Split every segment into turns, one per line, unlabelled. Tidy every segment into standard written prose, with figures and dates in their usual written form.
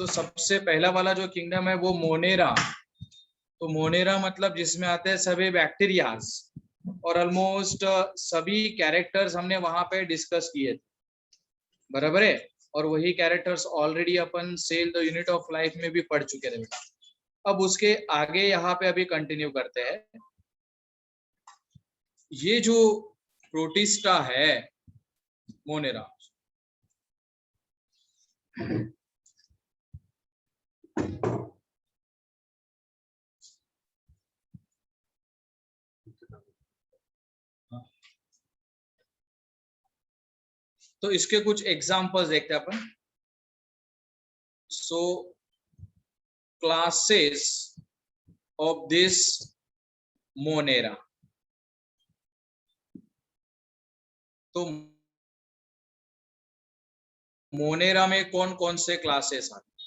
तो सबसे पहला वाला जो किंगडम है वो मोनेरा। तो मोनेरा मतलब जिसमें आते हैं सभी बैक्टीरियाज, और ऑलमोस्ट सभी कैरेक्टर्स हमने वहां पे डिस्कस किए थे, बराबर है। और वही कैरेक्टर्स ऑलरेडी अपन cell the unit of life में भी पढ़ चुके थे। अब उसके आगे यहाँ पे अभी कंटिन्यू करते हैं। ये जो प्रोटिस्टा है मोनेरा, तो इसके कुछ एग्जांपल्स देखते हैं अपन। सो क्लासेस ऑफ दिस मोनेरा, तो मोनेरा में कौन कौन से क्लासेस आते हैं?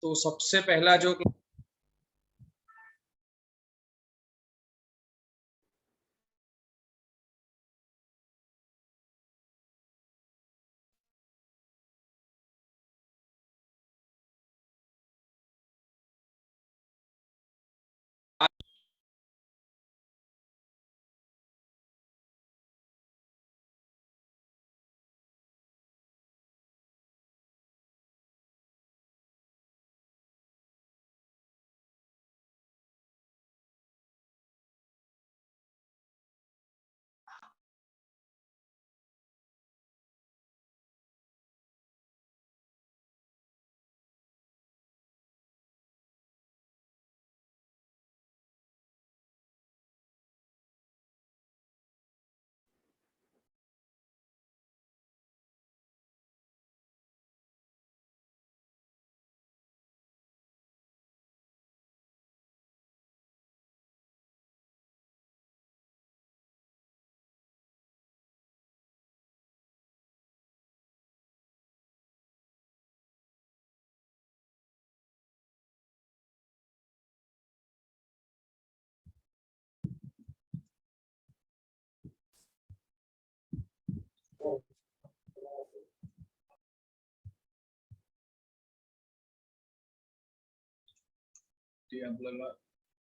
तो सबसे पहला जो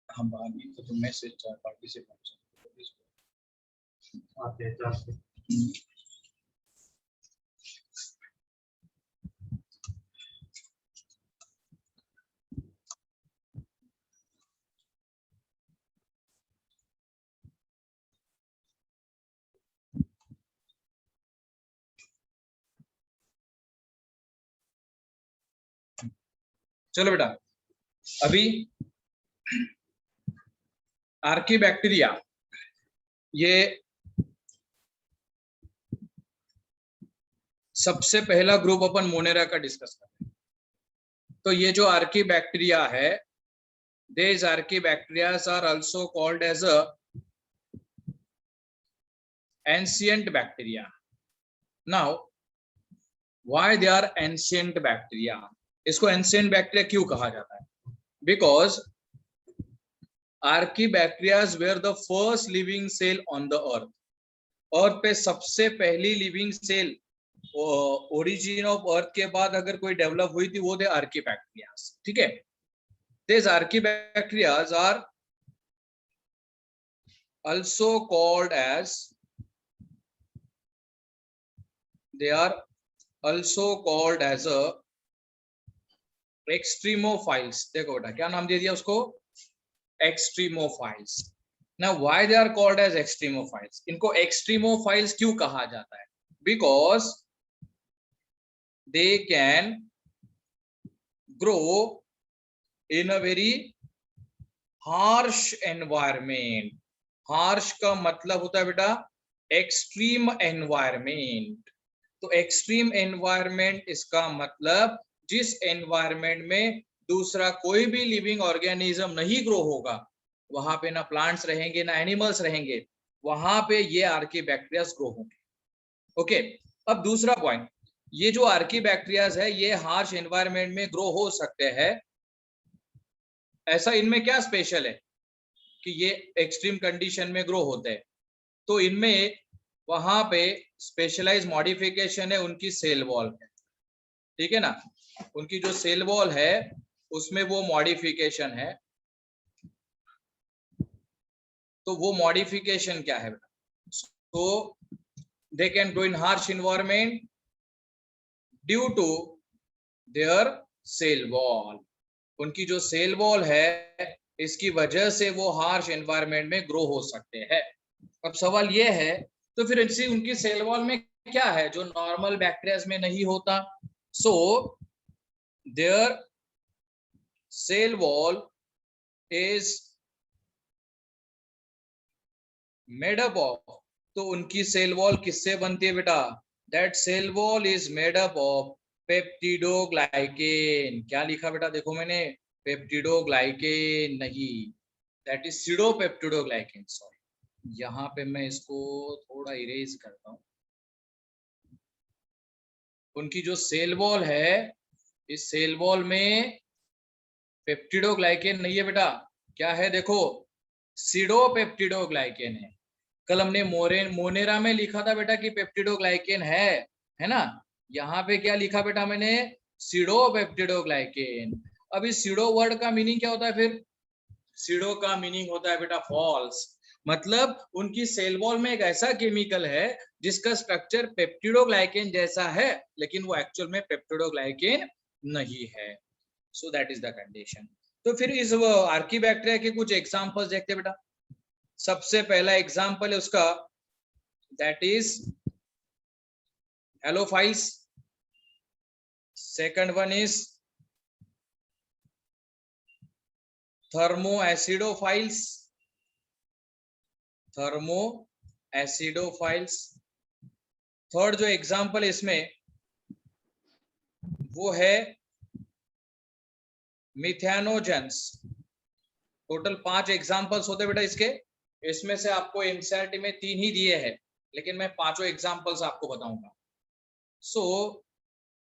हम तो मैसेज पार्टिसिपेंट चलो बेटा, अभी आर्कीबैक्टीरिया, ये सबसे पहला ग्रुप अपन मोनेरा का डिस्कस करते हैं। तो ये जो आर्कीबैक्टीरिया है, these archaebacterias are also called as a ancient bacteria. Now why they are ancient bacteria? इसको ancient bacteria क्यों कहा जाता है? Because archaebacterias were the first living cell on the earth. अर्थ पे सबसे पहली living cell origin of earth के बाद अगर कोई डेवलप हुई थी वो थे आर्कीबैक्टीरियाज, ठीक है। These archaebacterias are also called as, they are also called as a extremophiles. देखो बेटा क्या नाम दे दिया उसको, extremophiles. Now why they are called as extremophiles? इनको extremophiles क्यों कहा जाता है? Because they can grow in a very harsh environment. harsh का मतलब होता है बेटा extreme environment. तो extreme environment इसका मतलब जिस environment में दूसरा कोई भी लिविंग ऑर्गेनिज्म नहीं ग्रो होगा, वहां पे ना प्लांट्स रहेंगे ना एनिमल्स रहेंगे, वहां पे ये आर्कीबैक्टीरियाज ग्रो होंगे। ओके, अब दूसरा पॉइंट, ये जो आर्कीबैक्टीरियाज है ये हार्श एनवायरनमेंट में ग्रो हो सकते हैं। ऐसा इनमें क्या स्पेशल है कि ये एक्सट्रीम कंडीशन में ग्रो होते हैं? तो इनमें वहां पे स्पेशलाइज मॉडिफिकेशन है उनकी सेल वॉल, ठीक है ना, उनकी जो सेल वॉल है उसमें वो मॉडिफिकेशन है। तो वो मॉडिफिकेशन क्या है बेटा? so they can grow in harsh environment due to their cell wall, उनकी जो सेल वॉल है इसकी वजह से वो हार्श एनवायरनमेंट में ग्रो हो सकते हैं। अब सवाल ये है तो फिर इनसे उनकी सेल वॉल में क्या है जो नॉर्मल बैक्टीरियाज में नहीं होता? So there cell wall is made up of, तो उनकी सेल वॉल किससे बनती है बेटा? That cell wall is made up of peptidoglycan. क्या लिखा बेटा? देखो मैंने पेप्टिडोग्लाइकेन नहीं, दैट इज सिडोपेप्टिडोग्लाइकेन। सॉरी, यहाँ पे मैं इसको थोड़ा इरेज करता हूँ। उनकी जो सेल वॉल है इस सेल वॉल में पेप्टिडोग्लाइकेन नहीं है बेटा, क्या है? देखो सिडोपेप्टिडोग्लाइकेन है। कल हमने मोनेरा में लिखा था बेटा कि पेप्टिडोग्लाइकेन है ना। यहाँ पे क्या लिखा बेटा मैंने? सिडोपेप्टिडोग्लाइकेन। अब इस सिडो वर्ड का मीनिंग क्या होता है फिर? सिडो का मीनिंग होता है बेटा फॉल्स, मतलब उनकी सेल वॉल में एक ऐसा केमिकल है जिसका स्ट्रक्चर पेप्टिडोग्लाइकेन जैसा है लेकिन वो एक्चुअल में पेप्टिडोग्लाइकेन नहीं है। So that is the condition. तो फिर इस आर्कीबैक्टीरिया के कुछ एग्जांपल्स देखते बेटा। सबसे पहला एग्जांपल है उसका, that is halophiles. Second one is thermoacidophiles, thermoacidophiles. Third जो एग्जांपल है इसमें वो है मिथेनोजेंस। टोटल 5 एग्जांपल्स होते बेटा इसके, इसमें से आपको एनसीईआरटी में 3 ही दिए हैं लेकिन मैं 5 एग्जांपल्स आपको बताऊंगा। सो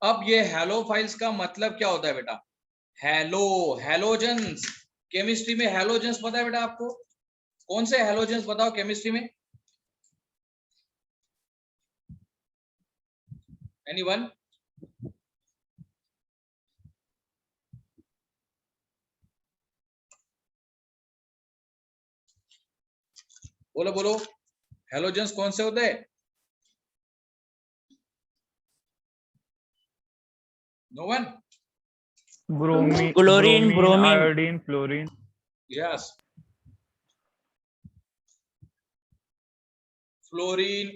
अब ये हेलोफाइल्स का मतलब क्या होता है बेटा? हेलोजेंस। केमिस्ट्री में हेलोजेंस पता है बेटा आपको? कौन से हेलोजेंस बताओ केमिस्ट्री में? एनीवन? बोलो बोलो, हेलोजेंस कौन से होते हैं? No one?
Bromine,
Chlorine,
bromine,
bromine.
iodine, fluorine.
Yes, fluorine,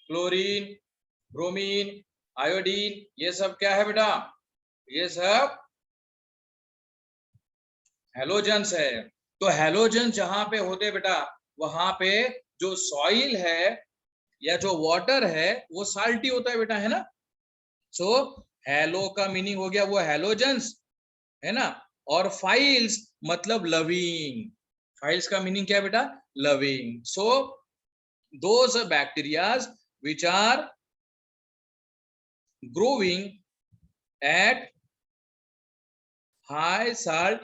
chlorine, bromine, iodine, ये सब क्या है बेटा? ये सब हेलोजेंस है। तो हेलोजेंस जहां पे होते बेटा वहां पे जो सॉइल है या जो वाटर है वो साल्टी होता है बेटा, है ना। सो हेलो का मीनिंग हो गया वो हेलोजेंस, है ना। और फाइल्स मतलब लविंग। फाइल्स का मीनिंग क्या है बेटा? Loving. So those bacteria which are growing at high salt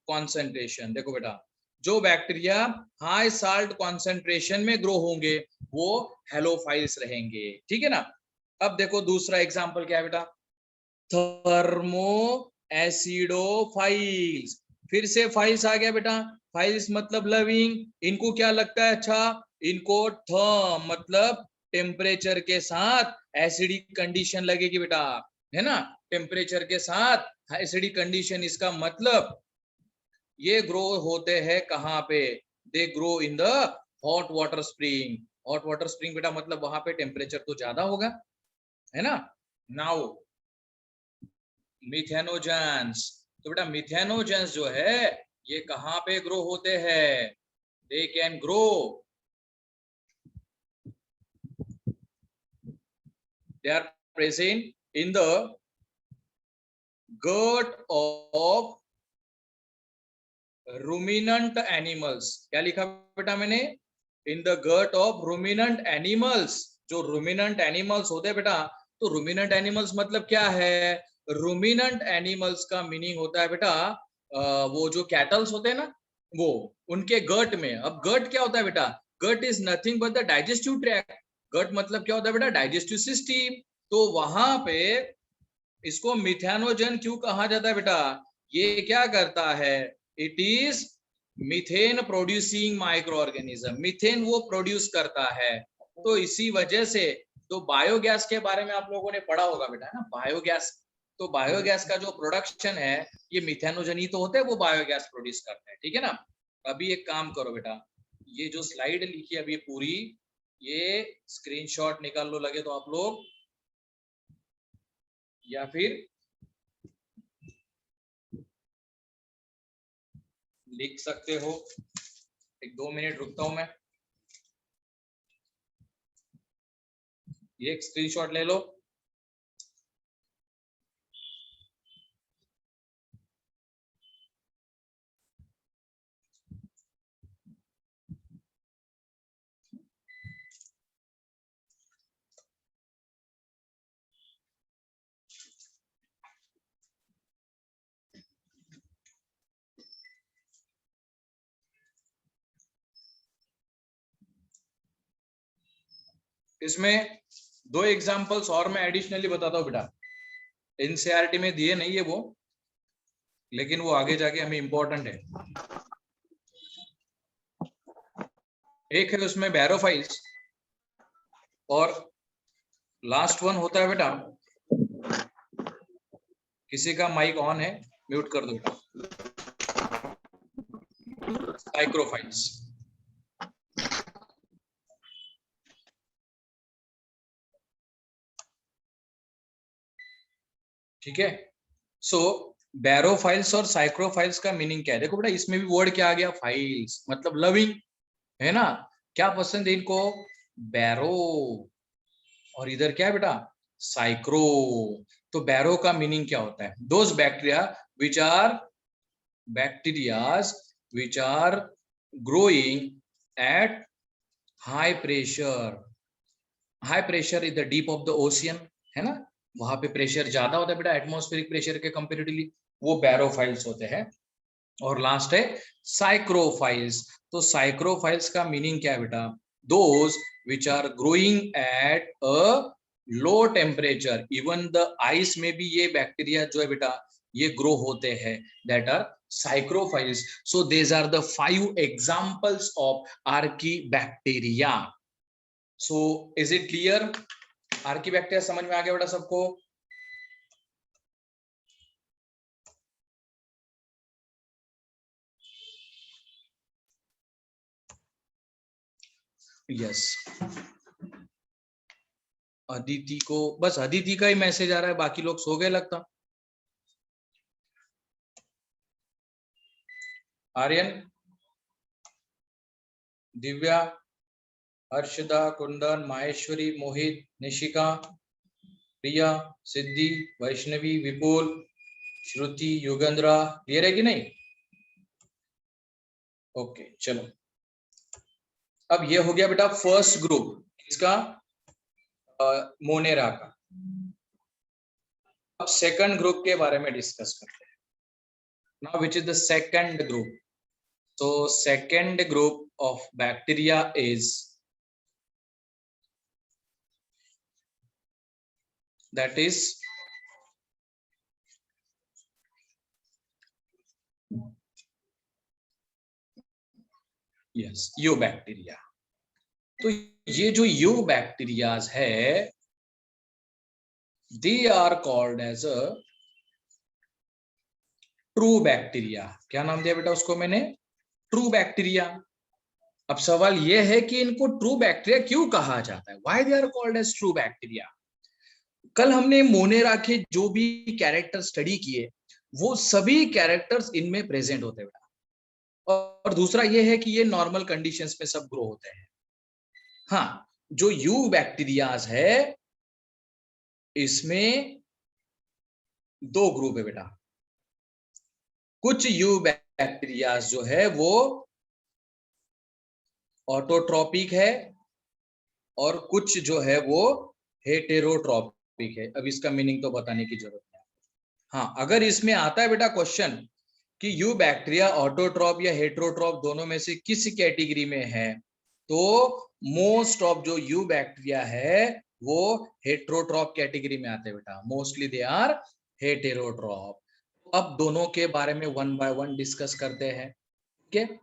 concentration। देखो बेटा, जो बैक्टीरिया हाई साल्ट कॉन्सेंट्रेशन में ग्रो होंगे वो हेलोफाइल्स रहेंगे, ठीक है ना। अब देखो दूसरा एग्जांपल क्या है बेटा? Thermo acidophiles. फिर से फाइल्स आ गया बेटा। फाइल्स मतलब लविंग। इनको क्या लगता है? अच्छा, इनको थर्म मतलब टेम्परेचर के साथ एसिडिक कंडीशन लगेगी बेटा, है ना। टेम्परेचर के साथ एसिडिक कंडीशन, इसका मतलब ये ग्रो होते हैं कहाँ पे? They grow in the hot water spring. Hot water spring बेटा मतलब वहां पे टेम्परेचर तो ज्यादा होगा, है ना। Now methanogens. तो बेटा मिथेनोजेंस जो है ये कहाँ पे ग्रो होते हैं? They can grow, they are present in the gut of ruminant animals। क्या लिखा बेटा मैंने? In the gut of ruminant animals। जो ruminant animals होते हैं बेटा, तो ruminant animals मतलब क्या है? ruminant animals का मीनिंग होता है बेटा वो जो कैटल्स होते हैं ना वो, उनके गट में। अब गट क्या होता है बेटा? Gut is nothing but the digestive tract. Gut मतलब क्या होता है बेटा? Digestive system. तो वहां पे इसको मिथेनोजन क्यों कहा जाता है बेटा? ये क्या करता है? It is methane producing micro organism. Methane वो प्रोड्यूस करता है। तो इसी वजह से तो बायोगैस के बारे में आप लोगों ने पढ़ा होगा बेटा, है ना? बायोगैस, तो बायोगैस का जो प्रोडक्शन है ये मिथेनोजन ही तो होते हैं, वो बायोगैस प्रोड्यूस करते हैं, ठीक है ना? अभी एक काम करो बेटा, ये जो स्लाइड लिखी है अभी पूरी, ये स्क्रीनशॉट निकाल लो लगे तो आप लोग, या फिर लिख सकते हो। एक 2 मिनट रुकता हूं मैं, ये एक स्क्रीनशॉट ले लो। इसमें 2 एग्जांपल्स और मैं एडिशनली बताता हूँ बेटा, एनसीईआरटी में दिए नहीं है वो, लेकिन वो आगे जाके हमें इंपॉर्टेंट है। एक है उसमें बैरोफाइल्स, और लास्ट वन होता है बेटा, किसी का माइक ऑन है, म्यूट कर दो बेटा, साइक्रोफाइल्स। ठीक है, सो बैरोफाइल्स और साइक्रोफाइल्स का मीनिंग क्या है? देखो बेटा, इसमें भी वर्ड क्या आ गया? फाइल्स, मतलब लविंग, है ना? क्या पसंद है इनको? बैरो। और इधर क्या है बेटा? साइक्रो। तो बैरो का मीनिंग क्या होता है? Those bacteria which are bacterias which are growing at high pressure. high pressure is the deep of the ocean, है ना? वहां पे प्रेशर ज्यादा होता है बेटा एटमॉस्फेरिक प्रेशर के कंपैरेटिवली, वो बैरोफाइल्स होते हैं। और लास्ट है साइक्रोफाइल्स। तो साइक्रोफाइल्स का मीनिंग क्या है बेटा? Those which are growing at a low temperature, even the ice में भी ये बैक्टीरिया जो है बेटा ये ग्रो होते हैं, that are psychrophiles. So these are the 5 examples of archaebacteria. So is it clear? Archaebacteria समझ में आ गया बेटा सबको? यस। अदिति को बस अदिति का ही मैसेज आ रहा है, बाकी लोग सो गए लगता। आर्यन, दिव्या, हर्षदा, कुंदन, माहेश्वरी, मोहित, निशिका, प्रिया, सिद्धि, वैष्णवी, विपुल, श्रुति, युगेंद्रा, क्लियर है कि नहीं? ओके चलो, अब ये हो गया बेटा फर्स्ट ग्रुप, इसका मोनेरा का। अब सेकंड ग्रुप के बारे में डिस्कस करते हैं। Now which is the second group? so second group of bacteria is that is yes eubacteria. तो ये जो यूबैक्टीरियाज है they are called as a true bacteria. क्या नाम दिया बेटा उसको मैंने? True bacteria. अब सवाल यह है कि इनको ट्रू बैक्टीरिया क्यों कहा जाता है? Why they are called as true bacteria? कल हमने मोनेरा के जो भी कैरेक्टर स्टडी किए वो सभी कैरेक्टर्स इनमें प्रेजेंट होते हैं। और दूसरा ये है कि ये नॉर्मल कंडीशंस में सब ग्रो होते हैं। हाँ, जो यू बैक्टीरियाज है इसमें 2 ग्रुप है बेटा। कुछ यू बैक्टीरियाज जो है वो ऑटोट्रॉपिक है और कुछ जो है वो हेटेरोट्रॉपिक है। अब इसका मीनिंग तो बताने की जरूरत है। हाँ, अगर इसमें आता है बेटा क्वेश्चन कि यू बैक्टीरिया ऑटोट्रॉप या हेटेरोट्रॉप दोनों में से किस कैटेगरी में है, तो मोस्ट ऑफ जो यू बैक्टीरिया है वो हेटेरोट्रॉप कैटेगरी में आते हैं बेटा, मोस्टली दे आर हेटेरोट्रॉप। अब दोनों के बारे में वन बाय वन डिस्कस करते हैं, ठीक है,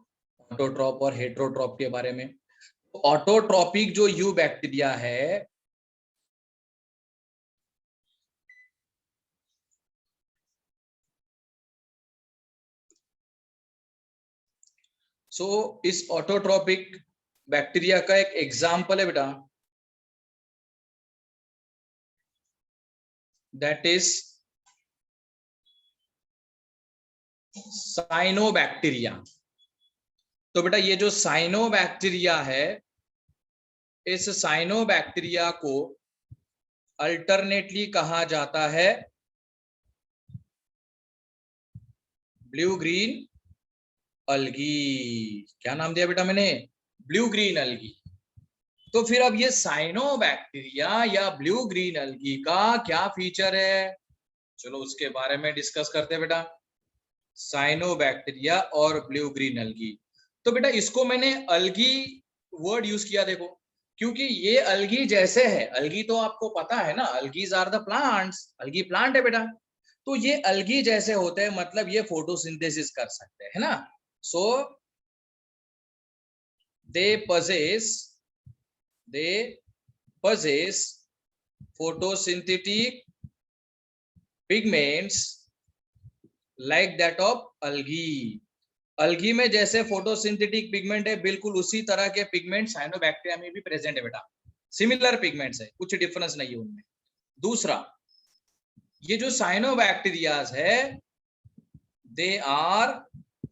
ऑटोट्रॉप और हेटेरोट्रॉप के बारे में। ऑटोट्रॉपिक जो यू बैक्टीरिया है, इस ऑटोट्रॉपिक बैक्टीरिया का एक एग्जाम्पल है बेटा, दैट इज साइनोबैक्टीरिया। तो बेटा ये जो साइनोबैक्टीरिया है, इस साइनोबैक्टीरिया को अल्टरनेटली कहा जाता है ब्लू ग्रीन अलगी। क्या नाम दिया बेटा मैंने? Blue green अलगी। तो फिर अब ये साइनोबैक्टीरिया या ब्लू ग्रीन अलगी का क्या फीचर है, चलो उसके बारे में डिस्कस करते हैं बेटा। साइनोबैक्टीरिया और ब्लू ग्रीन अलगी। तो बेटा इसको मैंने अलगी वर्ड यूज किया, देखो, क्योंकि ये अलगी जैसे है। अलगी तो आपको पता है ना, अलगीज आर द प्लांट्स, अलगी प्लांट है बेटा। तो ये अलगी जैसे होते हैं, मतलब ये फोटोसिंथेसिस कर सकते हैं ना। सो दे possess photosynthetic pigments like that of algae। अलगी में जैसे फोटोसिंथेटिक पिगमेंट है, बिल्कुल उसी तरह के पिगमेंट साइनोबैक्टीरिया में भी प्रेजेंट है बेटा। सिमिलर पिगमेंट्स है, कुछ डिफरेंस नहीं है उनमें। दूसरा, ये जो साइनोबैक्टीरियाज है, दे आर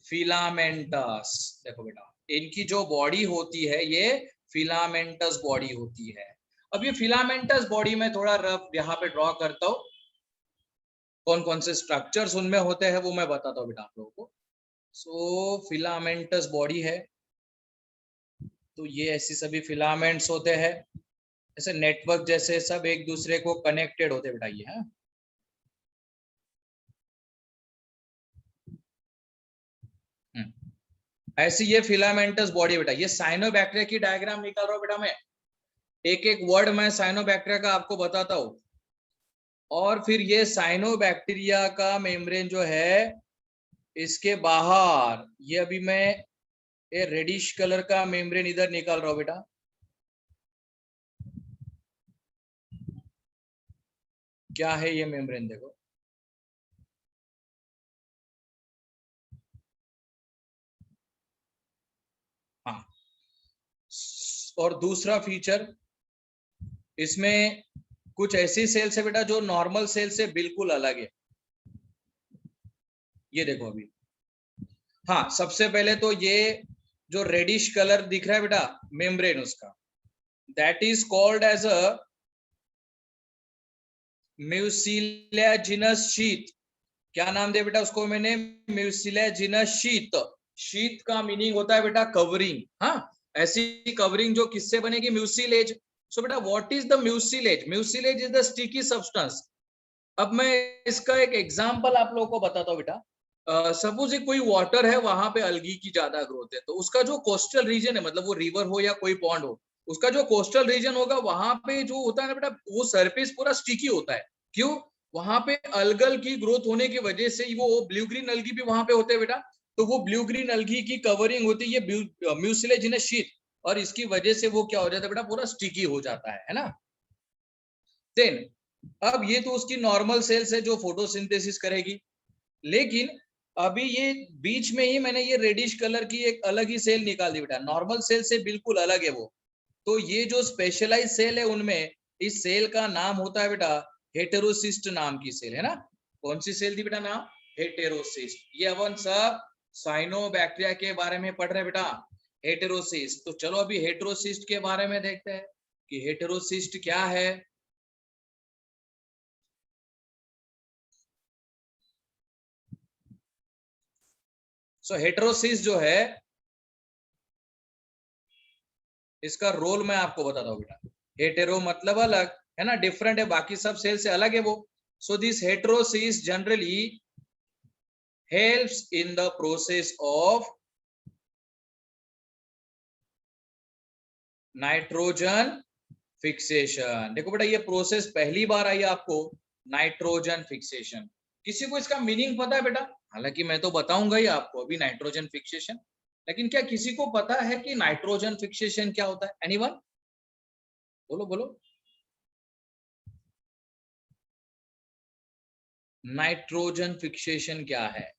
फिलामेंटस। देखो बेटा, इनकी जो बॉडी होती है ये फिलामेंटस बॉडी होती है। अब ये फिलामेंटस बॉडी में थोड़ा रफ यहाँ पे ड्रॉ करता हूँ, कौन कौन से स्ट्रक्चर्स उनमें होते हैं वो मैं बताता हूँ बेटा आप लोगों को। सो फिलामेंटस बॉडी है, तो ये ऐसी सभी फिलामेंट्स होते हैं, ऐसे नेटवर्क जैसे सब एक दूसरे को कनेक्टेड होते बेटा ये है। ऐसी ये फिलामेंटस बॉडी बेटा। ये साइनोबैक्टीरिया की डायग्राम निकाल रहा हूं बेटा मैं, एक एक वर्ड मैं साइनोबैक्टीरिया का आपको बताता हूं। और फिर ये साइनोबैक्टीरिया का मेम्ब्रेन जो है, इसके बाहर ये अभी मैं ये रेडिश कलर का मेम्ब्रेन इधर निकाल रहा हूं बेटा। क्या है ये मेम्ब्रेन, देखो, हाँ। और दूसरा फीचर, इसमें कुछ ऐसी सेल्स है बेटा जो नॉर्मल सेल से बिल्कुल अलग है। ये देखो अभी, हाँ, सबसे पहले तो ये जो रेडिश कलर दिख रहा है बेटा मेम्ब्रेन उसका, that is called as a mucilaginous sheath. क्या नाम दिया बेटा उसको मैंने? Mucilaginous sheath. शीथ का मीनिंग होता है बेटा कवरिंग। हाँ, ऐसी कवरिंग जो किससे बनेगी? म्यूसिलेज। सो बेटा what is the mucilage? Mucilage is the sticky substance. अब मैं इसका एक एग्जांपल आप लोगों को बताता हूँ बेटा। सपोज कोई वाटर है, वहां पे अलगी की ज्यादा ग्रोथ है, तो उसका जो कोस्टल रीजन है, मतलब वो रिवर हो या कोई पॉन्ड हो, उसका जो कोस्टल रीजन होगा वहां पे जो होता है ना बेटा, वो सरफेस पूरा स्टिकी होता है। क्यों? वहां पे अलगल की ग्रोथ होने की वजह से वो ब्लू ग्रीन अलगी भी वहां पे होते हैं बेटा। तो वो ब्लू ग्रीन अलगी की कवरिंग होती है म्यूसिलेजिनस शीथ, और इसकी वजह से वो क्या हो जाता है बेटा, पूरा स्टिकी हो जाता है ना। देन अब ये तो उसकी नॉर्मल सेल्स है जो फोटोसिंथेसिस करेगी, लेकिन अभी ये बीच में ही मैंने ये रेडिश कलर की एक अलग ही सेल निकाल दी बेटा, नॉर्मल सेल से बिल्कुल अलग है वो। तो ये जो स्पेशलाइज सेल है उनमें, इस सेल का नाम होता है बेटा हेटेरोसिस्ट नाम की सेल है ना। कौन सी सेल थी बेटा नाम? हेटेरोसिस्ट। ये अपन सब साइनोबैक्टीरिया के बारे में पढ़ रहे बेटा, हेटेरोसिस्ट। तो चलो अभी हेटेरोसिस्ट के बारे में देखते हैं कि हेटेरोसिस्ट क्या है। सो हेटेरोसिस जो है, इसका रोल मैं आपको बताता हूँ बेटा। हेटेरो मतलब अलग है ना, डिफरेंट है, बाकी सब सेल से अलग है वो। So this heterosis generally helps in the process of nitrogen fixation. देखो बेटा ये प्रोसेस पहली बार आई आपको, नाइट्रोजन फिक्सेशन। किसी को इसका मीनिंग पता है बेटा? हालांकि मैं तो बताऊंगा ही आपको अभी नाइट्रोजन फिक्सेशन, लेकिन क्या किसी को पता है कि नाइट्रोजन फिक्सेशन क्या होता है? एनीवन? बोलो बोलो। नाइट्रोजन फिक्सेशन क्या है?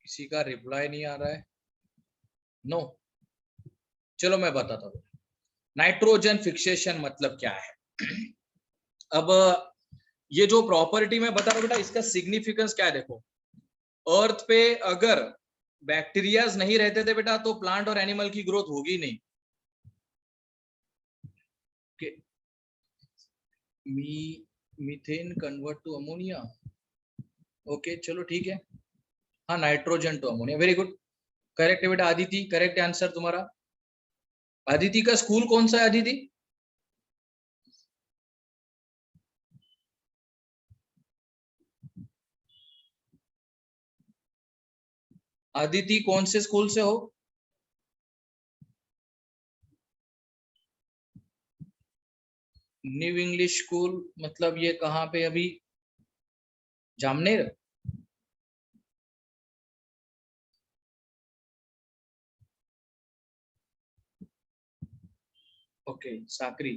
किसी का रिप्लाई नहीं आ रहा है। नो चलो मैं बताता हूँ नाइट्रोजन फिक्सेशन मतलब क्या है। अब ये जो प्रॉपर्टी मैं बता रहा हूँ बेटा, इसका सिग्निफिकेंस क्या है देखो। अर्थ पे अगर बैक्टीरियाज नहीं रहते थे बेटा तो प्लांट और एनिमल की ग्रोथ होगी नहीं। Methane convert to ammonia. Okay चलो ठीक है। हाँ nitrogen to ammonia, very good, correct है बेटा। आदिति करेक्ट आंसर तुम्हारा। आदिति का स्कूल कौन सा है आदिति? आदिति कौन से स्कूल से हो? न्यू इंग्लिश स्कूल मतलब ये कहाँ पे अभी? जामनेर? ओके साकरी।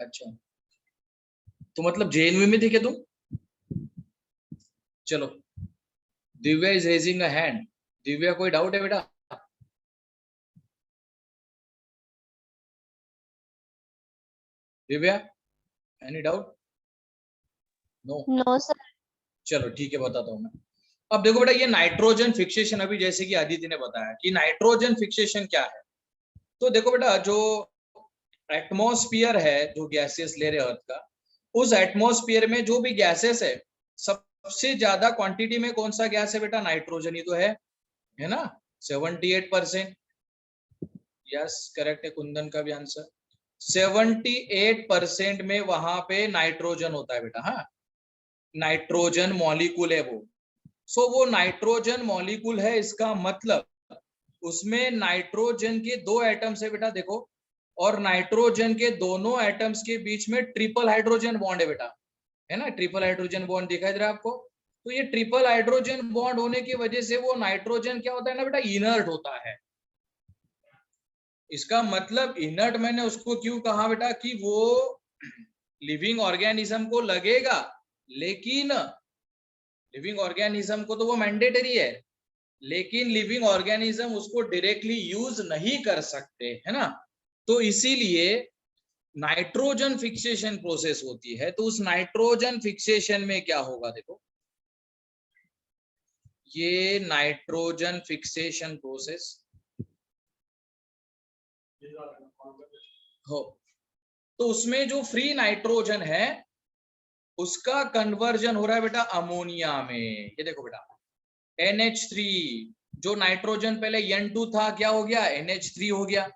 अच्छा तो मतलब जेएनयू में थे क्या तुम? चलो Divya is raising a hand. Divya कोई डाउट है बेटा? Divya any doubt? No
no sir.
चलो ठीक है बताता हूँ मैं। अब देखो बेटा ये नाइट्रोजन फिक्सेशन, अभी जैसे कि आदित्य ने बताया कि नाइट्रोजन फिक्सेशन क्या है। तो देखो बेटा जो एटमॉस्फेयर है, जो गैसेस ले रहे अर्थ का, उस एटमॉस्फेयर में जो भी गैसेस है सबसे ज्यादा क्वांटिटी में कौन सा गैस है बेटा? नाइट्रोजन ही तो है ना? 78%। यस करेक्ट है, कुंदन का भी आंसर। 78% में वहां पे नाइट्रोजन होता है बेटा। हाँ नाइट्रोजन मॉलिक्यूल है वो। सो वो नाइट्रोजन मॉलिक्यूल है, इसका मतलब उसमें नाइट्रोजन के दो एटम्स है बेटा देखो, और नाइट्रोजन के दोनों एटम्स के बीच में ट्रिपल हाइड्रोजन बॉन्ड है बेटा, है ना? ट्रिपल हाइड्रोजन बॉन्ड दिखाई दे रहा है आपको? तो ये ट्रिपल हाइड्रोजन बॉन्ड होने की वजह से वो नाइट्रोजन क्या होता है ना बेटा? इनर्ट होता है। इसका मतलब इनर्ट मैंने उसको क्यों कहा बेटा कि वो लिविंग ऑर्गेनिज्म को लगेगा, लेकिन लिविंग ऑर्गेनिज्म को तो वो मैंडेटरी है, लेकिन लिविंग ऑर्गेनिज्म उसको डायरेक्टली यूज नहीं कर सकते, है ना? तो इसीलिए नाइट्रोजन फिक्सेशन प्रोसेस होती है। तो उस नाइट्रोजन फिक्सेशन में क्या होगा देखो, ये नाइट्रोजन फिक्सेशन प्रोसेस हो, तो उसमें जो फ्री नाइट्रोजन है उसका कन्वर्जन हो रहा है बेटा अमोनिया में। ये देखो बेटा NH3, जो नाइट्रोजन पहले N2 था क्या हो गया? NH3 हो गया।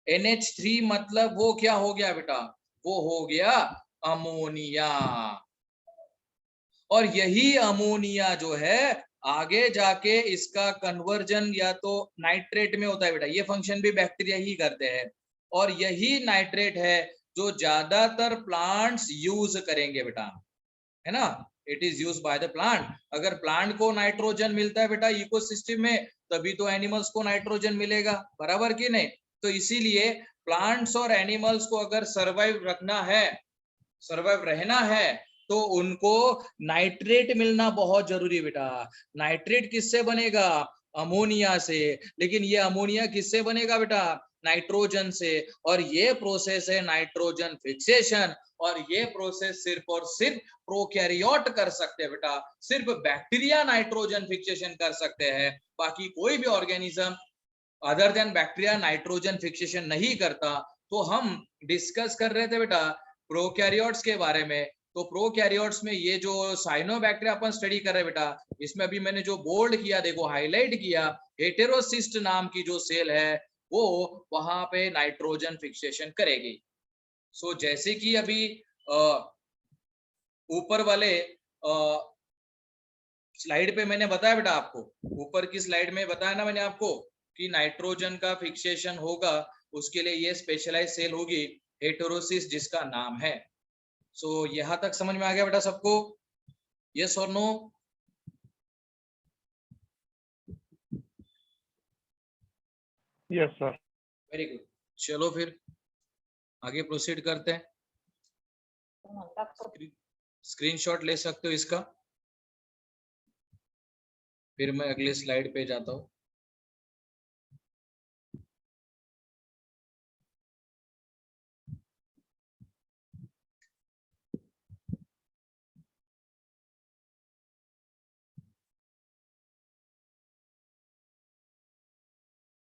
NH3 मतलब वो क्या हो गया बेटा? वो हो गया अमोनिया। और यही अमोनिया जो है आगे जाके इसका कन्वर्जन या तो नाइट्रेट में होता है बेटा, ये फंक्शन भी बैक्टीरिया ही करते हैं। और यही नाइट्रेट है जो ज्यादातर प्लांट्स यूज करेंगे बेटा, है ना? It is use by the plant. अगर प्लांट को नाइट्रोजन मिलता है बेटा इकोसिस्टम में, तभी तो एनिमल्स को नाइट्रोजन मिलेगा, बराबर कि नहीं? तो इसीलिए प्लांट्स और एनिमल्स को अगर सर्वाइव रखना है, सर्वाइव रहना है, तो उनको नाइट्रेट मिलना बहुत जरूरी है बेटा। नाइट्रेट किससे बनेगा? अमोनिया से। लेकिन ये अमोनिया किससे बनेगा बेटा? नाइट्रोजन से। और ये प्रोसेस है नाइट्रोजन फिक्सेशन। और ये प्रोसेस सिर्फ और सिर्फ प्रोकैरियोट कर सकते हैं बेटा, सिर्फ बैक्टीरिया नाइट्रोजन फिक्सेशन कर सकते हैं, बाकी कोई भी organism other than bacteria nitrogen fixation नहीं करता। तो हम डिस्कस कर रहे थे बेटा प्रोकैरियोट्स के बारे में। तो प्रोकैरियोट्स में ये जो साइनोबैक्टीरिया अपन स्टडी कर रहे हैं बेटा, इसमें अभी मैंने जो बोल्ड किया देखो, हाईलाइट किया, हेटेरोसिस्ट नाम की जो सेल है वो वहां पे नाइट्रोजन फिक्सेशन करेगी। सो जैसे कि अभी ऊपर वाले स्लाइड पे मैंने बताया बेटा आपको, ऊपर की स्लाइड में बताया ना मैंने आपको कि नाइट्रोजन का फिक्सेशन होगा, उसके लिए ये स्पेशलाइज सेल होगी हेटेरोसिस जिसका नाम है। सो यहां तक समझ में आ गया बेटा सबको? यस और no?
Yes sir.
Very good. चलो फिर आगे प्रोसीड करते हैं। स्क्रीनशॉट ले सकते हो इसका, फिर मैं अगले स्लाइड पे जाता हूँ।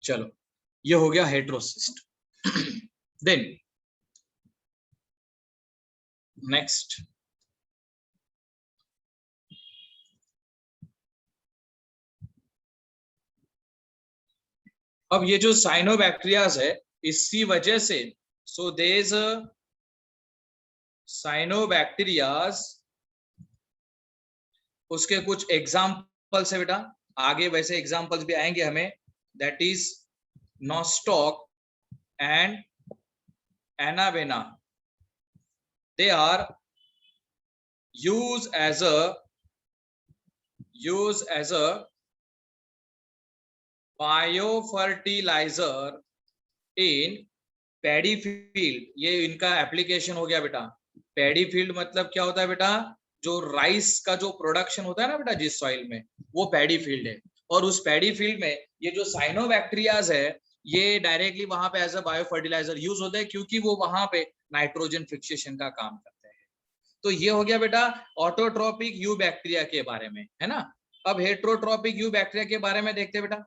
चलो ये हो गया हेटेरोसिस्ट। देन नेक्स्ट, अब ये जो साइनोबैक्टीरियाज है, इसी वजह से सो देज साइनोबैक्टीरियाज, उसके कुछ एग्जाम्पल्स है बेटा, आगे वैसे एग्जाम्पल्स भी आएंगे हमें, दैट इज नॉस्टॉक एंड एनावेना। They are used as a biofertilizer in paddy field. ये इनका एप्लीकेशन हो गया बेटा। पैडी फील्ड मतलब क्या होता है बेटा? जो राइस का जो प्रोडक्शन होता है ना बेटा जिस सॉइल में, वो पैडी फील्ड है। और उस पैडी फील्ड में ये जो साइनोबैक्टीरियाज है, ये डायरेक्टली वहां पे as a bio fertilizer use होते हैं, क्योंकि वो वहां पे नाइट्रोजन फिक्सेशन का काम करते हैं। तो ये हो गया बेटा ऑटोट्रोपिक यू बैक्टीरिया के बारे में, है ना। अब हेट्रोट्रोपिक यू बैक्टीरिया के बारे में देखते हैं बेटा।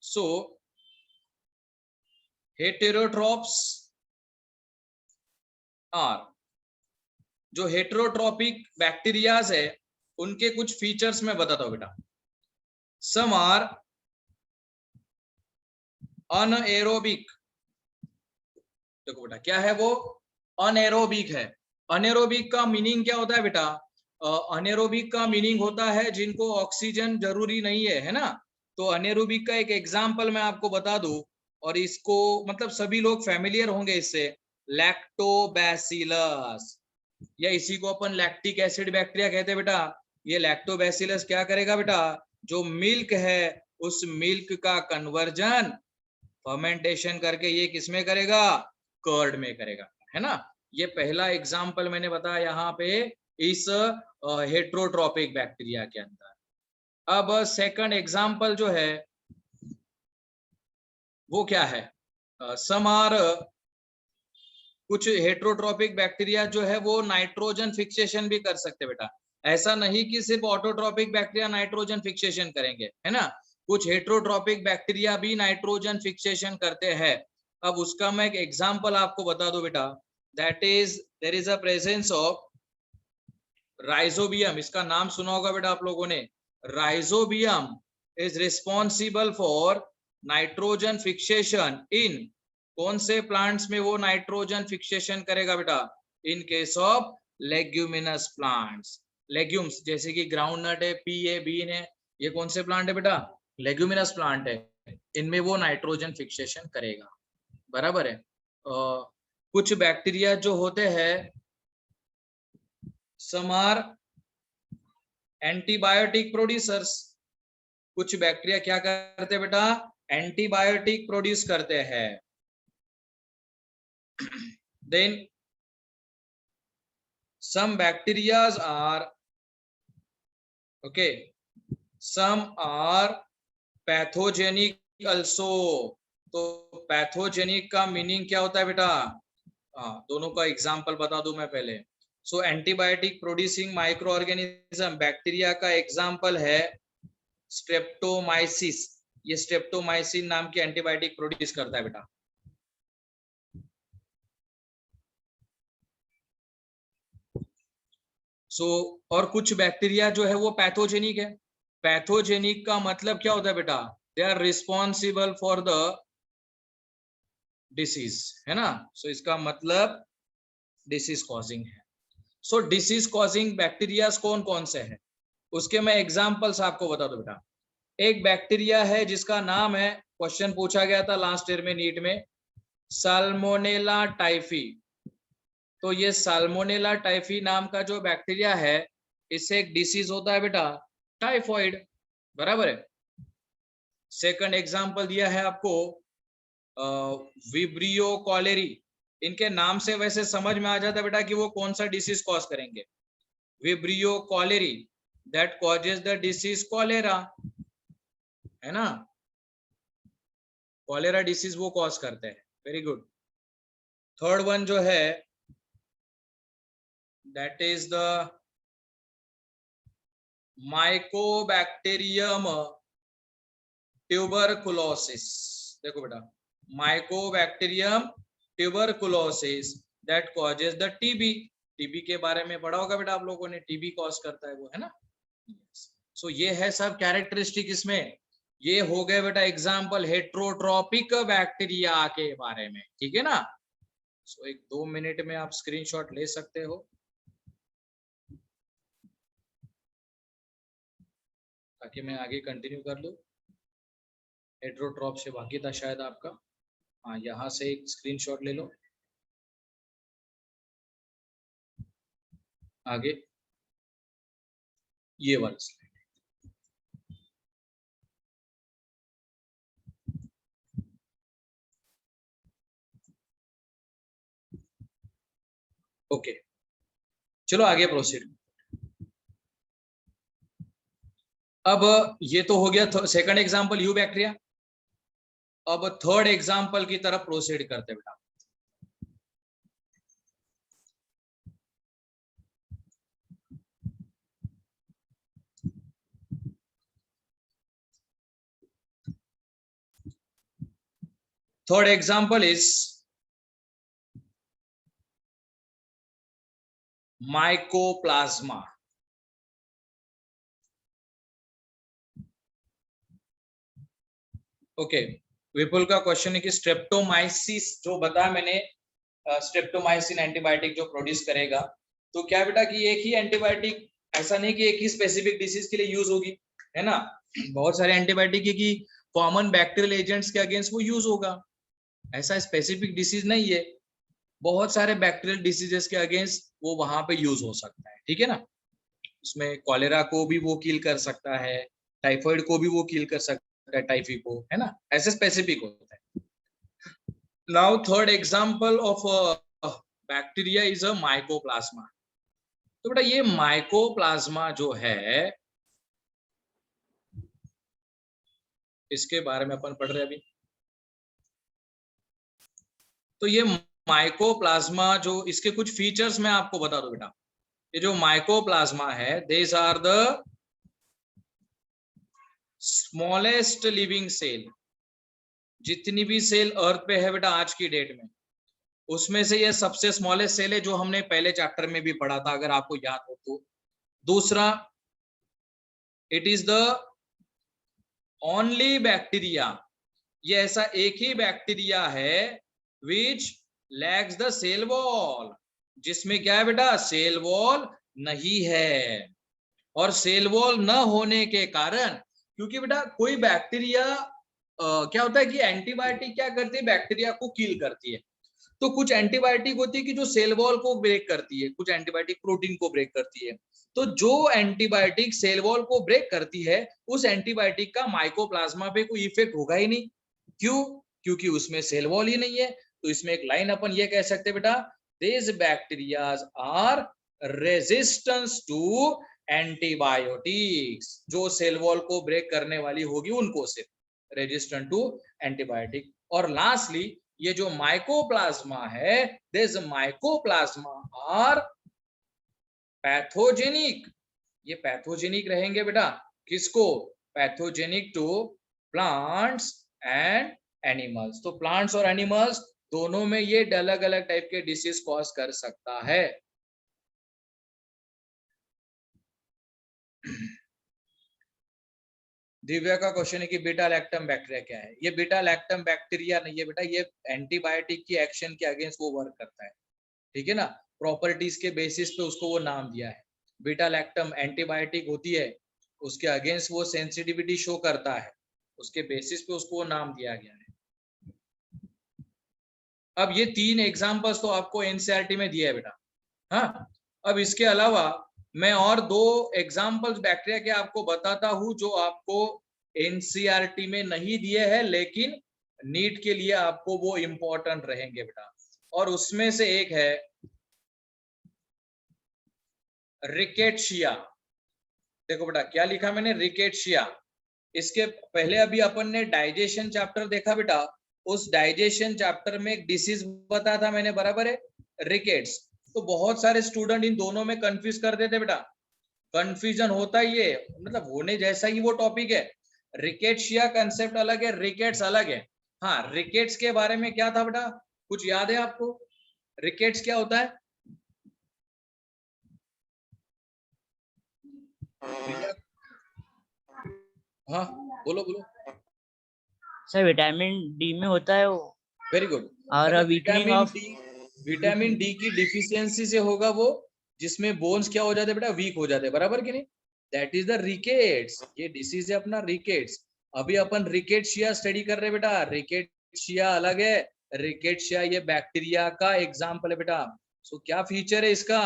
सो हेटेरोट्रोप्स आर, जो हेटेरोट्रोपिक बैक्टीरियाज है उनके कुछ फीचर्स में बताता हूं बेटा। Some are anaerobic. देखो बेटा क्या है वो, अनएरोबिक है। अनएरोबिक का मीनिंग क्या होता है बेटा? अनएरोबिक का मीनिंग होता है जिनको ऑक्सीजन जरूरी नहीं है ना। तो अनएरोबिक का एक एग्जांपल मैं आपको बता दूं, और इसको मतलब सभी लोग फैमिलियर होंगे इससे, लैक्टोबैसिलस, या इसी को अपन लैक्टिक एसिड बैक्टीरिया कहते हैं बेटा। ये लैक्टोबैसिलस क्या करेगा बेटा? जो मिल्क है उस मिल्क का कन्वर्जन फर्मेंटेशन करके ये किसमें करेगा? कर्ड में करेगा, है ना। ये पहला एग्जाम्पल मैंने बताया यहाँ पे इस हेट्रोट्रोपिक बैक्टीरिया के अंदर। अब सेकंड एग्जाम्पल जो है वो क्या है? सम आर, कुछ हेट्रोट्रोपिक बैक्टीरिया जो है वो नाइट्रोजन फिक्सेशन भी कर सकते बेटा। ऐसा नहीं कि सिर्फ ऑटोट्रोपिक बैक्टीरिया नाइट्रोजन फिक्सेशन करेंगे, है ना। कुछ हेट्रोट्रोपिक बैक्टीरिया भी नाइट्रोजन फिक्सेशन करते हैं। अब उसका मैं एक एग्जांपल आपको बता दूं बेटा, that is there is a presence of rhizobium. इसका नाम सुना होगा बेटा आप लोगों ने। Rhizobium is responsible for nitrogen fixation in, कौन से प्लांट्स में वो नाइट्रोजन फिक्सेशन करेगा बेटा? In case of leguminous plants. Legumes जैसे कि ग्राउंडनट है, पी है, बीन है, ये कौन से प्लांट है बेटा? लेग्यूमिनस प्लांट है। इनमें वो नाइट्रोजन फिक्सेशन करेगा, बराबर है। कुछ बैक्टीरिया जो होते हैं सम आर एंटीबायोटिक प्रोड्यूसर्स। कुछ बैक्टीरिया क्या करते हैं बेटा? एंटीबायोटिक प्रोड्यूस करते हैं। then some bacterias are okay, some are pathogenic also। तो पैथोजेनिक का मीनिंग क्या होता है बेटा? दोनों का एग्जांपल बता दूं मैं पहले। So antibiotic producing micro organism, bacteria का एग्जांपल है स्ट्रेप्टोमाइसिस। ये स्ट्रेप्टोमाइसिन नाम की एंटीबायोटिक प्रोड्यूस करता है बेटा। सो और कुछ बैक्टीरिया जो है वो पैथोजेनिक है। पैथोजेनिक का मतलब क्या होता है बेटा? They are responsible for the disease, है ना। सो इसका मतलब डिसीज कॉजिंग है। सो डिसीज कॉजिंग बैक्टीरिया कौन कौन से है, उसके मैं एग्जांपल्स आपको बता दूं बेटा। एक बैक्टीरिया है जिसका नाम है, क्वेश्चन पूछा गया था लास्ट ईयर में नीट में, साल्मोनेला टाइफी। तो ये साल्मोनेला टाइफी नाम का जो बैक्टीरिया है, इससे एक डिसीज होता है बेटा टाइफॉइड, बराबर है। सेकंड एग्जांपल दिया है आपको विब्रियो कॉलेरी। इनके नाम से वैसे समझ में आ जाता है बेटा कि वो कौन सा डिसीज कॉज करेंगे। Vibrio cholerae that causes the disease cholera, है ना। कॉलेरा डिसीज वो कॉज करते हैं। Very good. थर्ड वन जो है that is the Mycobacterium tuberculosis. देखो बेटा, Mycobacterium tuberculosis that causes the TB. TB के बारे में पढ़ा होगा बेटा आप लोगों ने, टीबी कॉज करता है वो, है ना। सो ये है सब कैरेक्टरिस्टिक इसमें। ये हो गए बेटा एग्जाम्पल हेट्रोट्रॉपिक बैक्टीरिया के बारे में, ठीक है ना। सो एक 2 मिनट में आप स्क्रीनशॉट ले सकते हो ताकि मैं आगे कंटिन्यू कर लूं। हेट्रोट्रॉप से बाकी था शायद आपका। हाँ, यहाँ से एक स्क्रीनशॉट ले लो। आगे ये वाला स्लाइड। ओके, चलो आगे प्रोसीड। अब ये तो हो गया सेकंड एग्जांपल यू बैक्टीरिया। अब थर्ड एग्जांपल की तरफ प्रोसीड करते बेटा। Third example is Mycoplasma. Okay, Vipul का क्वेश्चन है कि स्ट्रेप्टोमाइसिस जो बताया मैंने, स्ट्रेप्टोमाइसिन एंटीबायोटिक जो प्रोड्यूस करेगा, तो क्या बेटा कि एक ही एंटीबायोटिक, ऐसा नहीं कि एक ही स्पेसिफिक डिसीज के लिए यूज होगी, है ना। बहुत सारे एंटीबायोटिक है कि कॉमन बैक्टीरियल एजेंट्स के अगेंस्ट वो यूज होगा, ऐसा स्पेसिफिक डिसीज नहीं है। बहुत सारे बैक्टीरियल डिसीजेस के अगेंस्ट वो वहां पे यूज हो सकता है, ठीक है ना। उसमें कॉलेरा को भी वो किल कर सकता है, टाइफाइड को भी वो किल कर सकता है, टाइफी को, है ना, ऐसे स्पेसिफिक होता है। Now third example of bacteria is a mycoplasma. तो बेटा ये माइकोप्लाज्मा जो है, इसके बारे में अपन पढ़ रहे हैं अभी। तो ये माइकोप्लाज्मा जो, इसके कुछ फीचर्स मैं आपको बता दूं बेटा। ये जो माइकोप्लाज्मा है, these are the smallest living cell. जितनी भी सेल अर्थ पे है बेटा आज की डेट में, उसमें से ये सबसे स्मॉलेस्ट सेल है, जो हमने पहले चैप्टर में भी पढ़ा था अगर आपको याद हो तो। दूसरा, it is the only bacteria, ये ऐसा एक ही बैक्टीरिया है विच लैक्स द सेल वॉल, जिसमें क्या है बेटा सेल वॉल नहीं है। और सेल वॉल न होने के कारण, क्योंकि बेटा कोई बैक्टीरिया क्या होता है कि एंटीबायोटिक क्या करती है, बैक्टीरिया को किल करती है। तो कुछ एंटीबायोटिक होती है कि जो सेल वॉल को ब्रेक करती है, कुछ एंटीबायोटिक प्रोटीन को ब्रेक करती है। तो जो एंटीबायोटिक सेल वॉल को ब्रेक करती है, उस एंटीबायोटिक का माइकोप्लाज्मा पे कोई इफेक्ट होगा ही नहीं। क्यों? क्योंकि उसमें सेल वॉल ही नहीं है। तो इसमें एक लाइन अपन ये कह सकते हैं बेटा, these bacterias are resistance to antibiotics. जो सेल वॉल को ब्रेक करने वाली होगी उनको सिर्फ रेजिस्टेंट टू एंटीबायोटिक। और लास्टली ये जो माइकोप्लाज्मा है, दिस माइकोप्लाज्मा आर पैथोजेनिक। ये पैथोजेनिक रहेंगे बेटा, किसको? Pathogenic to plants and animals. तो प्लांट्स और एनिमल्स दोनों में ये अलग अलग टाइप के डिसीज कॉज कर सकता है। दिव्या का क्वेश्चन है कि बीटा लैक्टम बैक्टीरिया क्या है। ये बीटा लैक्टम बैक्टीरिया नहीं है बेटा, ये एंटीबायोटिक की एक्शन के अगेंस्ट वो वर्क करता है, ठीक है ना। प्रॉपर्टीज के बेसिस पे उसको वो नाम दिया है। बीटा लैक्टम एंटीबायोटिक होती है, उसके अगेंस्ट वो सेंसिटिविटी शो करता है, उसके बेसिस पे उसको वो नाम दिया गया है। अब ये 3 एग्जांपल्स तो आपको एनसीईआरटी में दिया है बेटा। हाँ, अब इसके अलावा मैं और 2 एग्जांपल्स बैक्टीरिया के आपको बताता हूं जो आपको एनसीईआरटी में नहीं दिए हैं, लेकिन नीट के लिए आपको वो इंपॉर्टेंट रहेंगे बेटा। और उसमें से एक है रिकेट्शिया। देखो बेटा क्या लिखा मैंने, रिकेट्शिया। इसके पहले अभी अपन ने डाइजेशन चैप्टर देखा बेटा, उस डाइजेशन चैप्टर में एक डिसीज बताया था मैंने, बराबर है, रिकेट्स। तो बहुत सारे स्टूडेंट इन दोनों में कंफ्यूज कर देते बेटा, कंफ्यूजन होता ही है, मतलब होने जैसा ही वो टॉपिक है। रिकेट्शिया कंसेप्ट अलग है, रिकेट्स अलग है। हाँ, रिकेट्स के बारे में क्या था बेटा, कुछ याद है आपको? रिकेट्स क्या होता है? हाँ, बोलो बोलो।
सर विटामिन डी में होता है वो।
Very good.
और
मतलब
वीकनिंग ऑफ
विटामिन डी की डिफिशियंसी से होगा वो, जिसमें बोन्स क्या हो जाते हैं बेटा, वीक हो जाते हैं, बराबर कि नहीं। That is the rickets. ये डिसीज है अपना रिकेट्स। अभी अपन रिकेट्शिया स्टडी कर रहे हैं बेटा। रिकेट्शिया अलग है, रिकेट्शिया ये बैक्टीरिया का एग्जाम्पल है बेटा। सो क्या फीचर है इसका?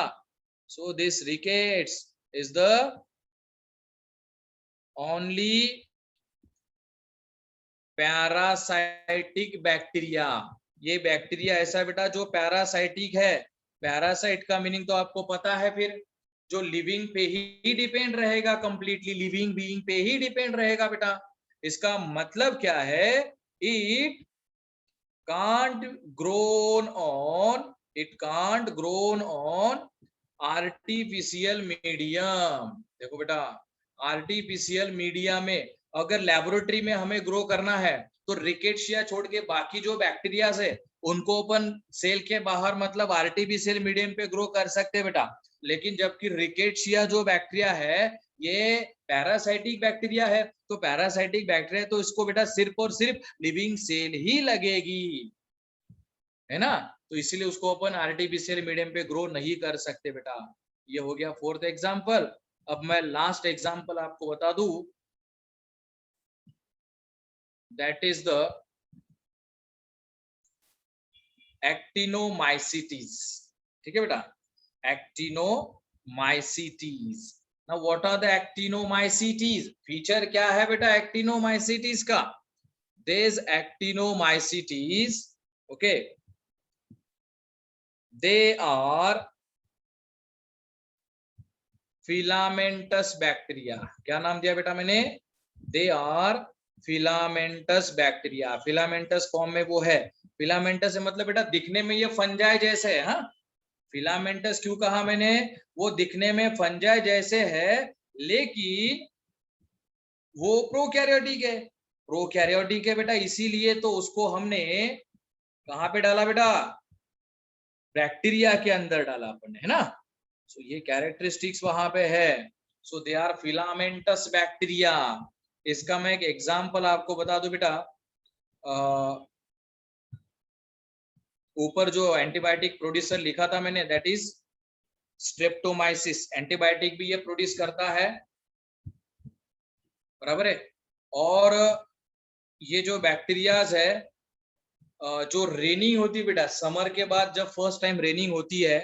So this rickets is the only parasitic bacteria. ये बैक्टीरिया ऐसा बेटा जो पैरासाइटिक है। पैरासाइट का मीनिंग तो आपको पता है, फिर जो लिविंग पे ही डिपेंड रहेगा, कंप्लीटली लिविंग बीइंग पे ही डिपेंड रहेगा बेटा। इसका मतलब क्या है, it can't grown on artificial medium. देखो बेटा, आर्टिफिशियल मीडिया में अगर लेबोरेटरी में हमें ग्रो करना है तो रिकेट्शिया छोड़ के बाकी जो बैक्टीरिया है उनको अपन सेल के बाहर मतलब आर्टिफिशियल मीडियम पे ग्रो कर सकते हैं बेटा। लेकिन जबकि रिकेट्शिया जो बैक्टीरिया है ये पैरासाइटिक बैक्टीरिया है, तो पैरासाइटिक बैक्टीरिया तो इसको बेटा सिर्फ और सिर्फ लिविंग सेल ही लगेगी, है ना। तो इसीलिए उसको अपन आर्टिफिशियल मीडियम पे ग्रो नहीं कर सकते बेटा। ये हो गया 4th एग्जांपल। अब मैं लास्ट एग्जांपल आपको बता दूं, दैट इज द एक्टिनोमाइसिटीज। ठीक है बेटा, actinomycetes. Now what are the actinomycetes? Feature क्या है बेटा एक्टिनोमाइसिटीज का? This actinomycetes, okay, they are filamentous bacteria. क्या नाम दिया बेटा मैंने? they are filamentous bacteria. filamentous form में वो है। filamentous है मतलब बेटा दिखने में ये फंजाई जैसे है। हाँ, filamentous क्यों कहा मैंने? वो दिखने में फंजाई जैसे है, लेकिन वो प्रोकैरियोटिक है। प्रोकैरियोटिक है बेटा, इसीलिए तो उसको हमने कहां पे डाला बेटा? बैक्टीरिया के अंदर डाला अपन ने, है ना। सो ये कैरेक्टरिस्टिक्स वहां पे है। सो दे आर फिलामेंटस बैक्टीरिया। इसका मैं एक एग्जांपल आपको बता दूं बेटा, ऊपर जो एंटीबायोटिक प्रोड्यूसर लिखा था मैंने, दैट इज स्ट्रेप्टोमाइसिस। एंटीबायोटिक भी ये प्रोड्यूस करता है, बराबर है। और ये जो बैक्टीरियाज है, जो रेनिंग होती है बेटा, समर के बाद जब फर्स्ट टाइम रेनिंग होती है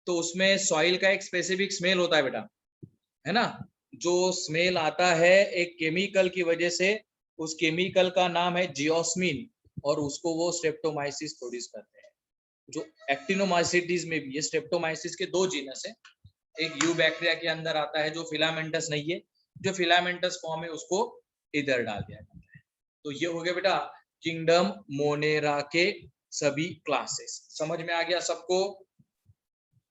तो उसमें सॉइल का एक स्पेसिफिक स्मेल होता है बेटा, है ना। जो स्मेल आता है एक केमिकल की वजह से, उस केमिकल का नाम है जियोस्मिन, और उसको वो स्ट्रेप्टोमाइसिस प्रोड्यूस करते हैं। जो एक्टिनोमाइसिटीज में भी, ये स्ट्रेप्टोमाइसिस के 2 जीनस है। एक यू बैक्टीरिया के अंदर आता है जो फिलामेंटस नहीं है, जो फिलामेंटस फॉर्म है उसको इधर डाल दिया जाता है। तो ये हो गया बेटा किंगडम मोनेरा के सभी क्लासेस। समझ में आ गया सबको?